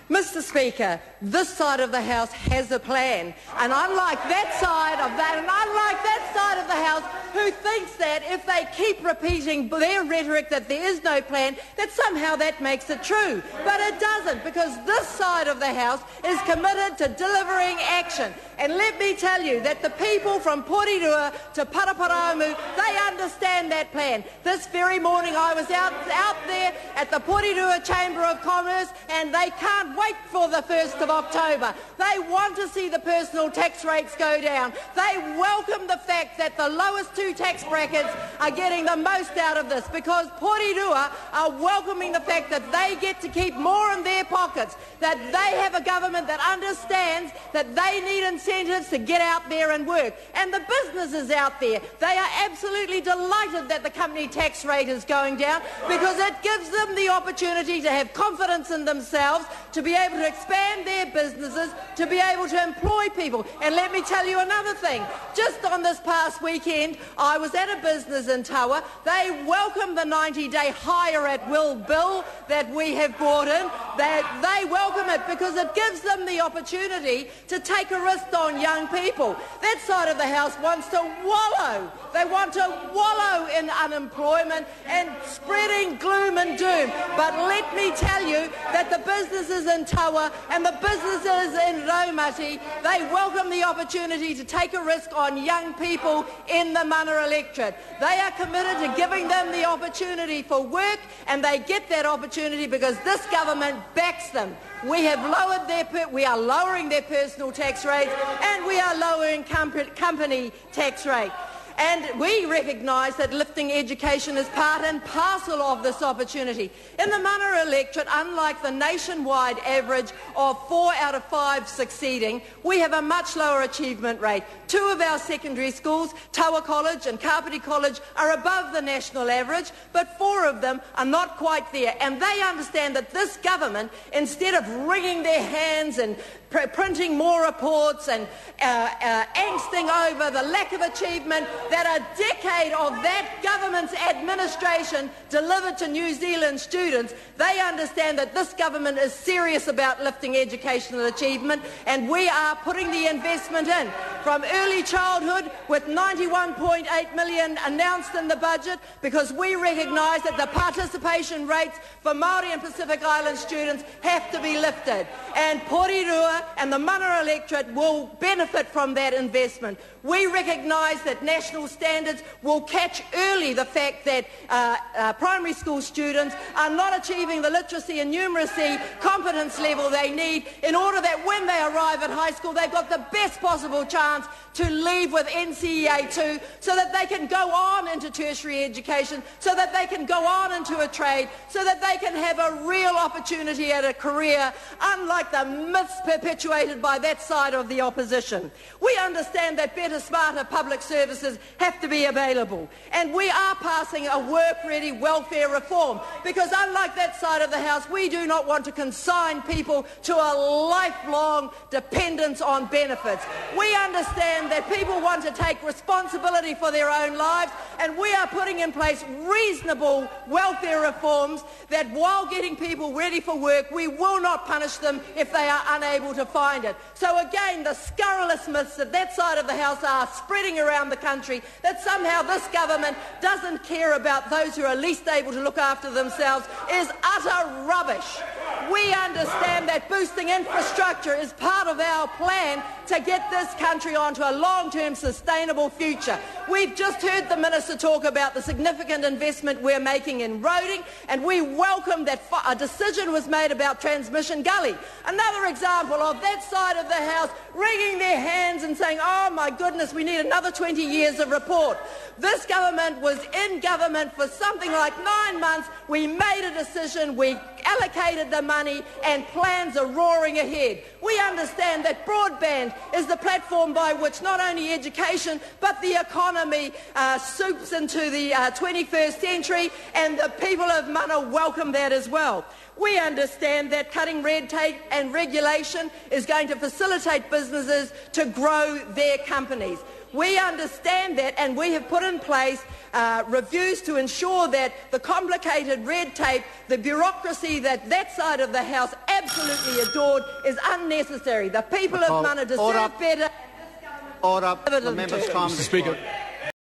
Mr. Speaker, this side of the House has a plan, and unlike that side of the House who thinks that if they keep repeating their rhetoric that there is no plan, that somehow that makes it true. But it doesn't, because this side of the House is committed to delivering action. And let me tell you that the people from Porirua to Paraparaumu, they understand that plan. This very morning I was out there at the Porirua Chamber of Commerce, and they can't wait for the 1st of October. They want to see the personal tax rates go down. They welcome the fact that the lowest two tax brackets are getting the most out of this, because Porirua are welcoming the fact that they get to keep more in their pockets, that they have a government that understands that they need incentives to get out there and work. And the businesses out there, they are absolutely delighted that the company tax rate is going down, because it gives them the opportunity to have confidence in themselves, to be able to expand their businesses, to be able to employ people. And let me tell you another thing. Just on this past weekend, I was at a business in Tawa. They welcome the 90-day hire at will bill that we have brought in. They welcome it because it gives them the opportunity to take a risk on young people. That side of the House wants to wallow. They want to wallow in unemployment and spreading gloom and doom. But let me tell you that the businesses in Tawa and the businesses in Raumati, they welcome the opportunity to take a risk on young people in the mana electorate. They are committed to giving them the opportunity for work, and they get that opportunity because this government backs them. We are lowering their personal tax rates, and we are lowering company tax rate. And we recognise that lifting education is part and parcel of this opportunity. In the mana electorate, unlike the nationwide average of 4 out of 5 succeeding, we have a much lower achievement rate. 2 of our secondary schools, Tawa College and Kapiti College, are above the national average, but 4 of them are not quite there. And they understand that this government, instead of wringing their hands and printing more reports and angsting over the lack of achievement that a decade of that government's administration delivered to New Zealand students, they understand that this government is serious about lifting educational achievement, and we are putting the investment in. From early childhood, with 91.8 million announced in the budget, because we recognise that the participation rates for Māori and Pacific Island students have to be lifted. And Porirua and the mana electorate will benefit from that investment. We recognise that national standards will catch early the fact that primary school students are not achieving the literacy and numeracy competence level they need, in order that when they arrive at high school they've got the best possible chance to leave with NCEA 2, so that they can go on into tertiary education, so that they can go on into a trade, so that they can have a real opportunity at a career, unlike the myths perpetuated by that side of the opposition. We understand that better, smarter public services have to be available, and we are passing a work-ready welfare reform, because unlike that side of the House, we do not want to consign people to a lifelong dependence on benefits. We understand that people want to take responsibility for their own lives, and we are putting in place reasonable welfare reforms that, while getting people ready for work, we will not punish them if they are unable to find it. So again, the scurrilous myths that side of the House are spreading around the country, that somehow this government doesn't care about those who are least able to look after themselves, is utter rubbish. We understand that boosting infrastructure is part of our plan to get this country onto a long-term sustainable future. We've just heard the Minister talk about the significant investment we're making in roading, and we welcome that a decision was made about Transmission Gully. Another example of that side of the House wringing their hands and saying, oh my goodness, we need another 20 years of report. This government was in government for something like 9 months. We made a decision, we allocated the money, and plans are roaring ahead. We understand that broadband is the platform by which not only education but the economy soups into the 21st century, and the people of Mana welcome that as well. We understand that cutting red tape and regulation is going to facilitate businesses to grow their companies. We understand that, and we have put in place reviews to ensure that the complicated red tape, the bureaucracy that that side of the House absolutely adored is unnecessary. The people of Mana deserve better. Order. The member's time. Mr. Speaker.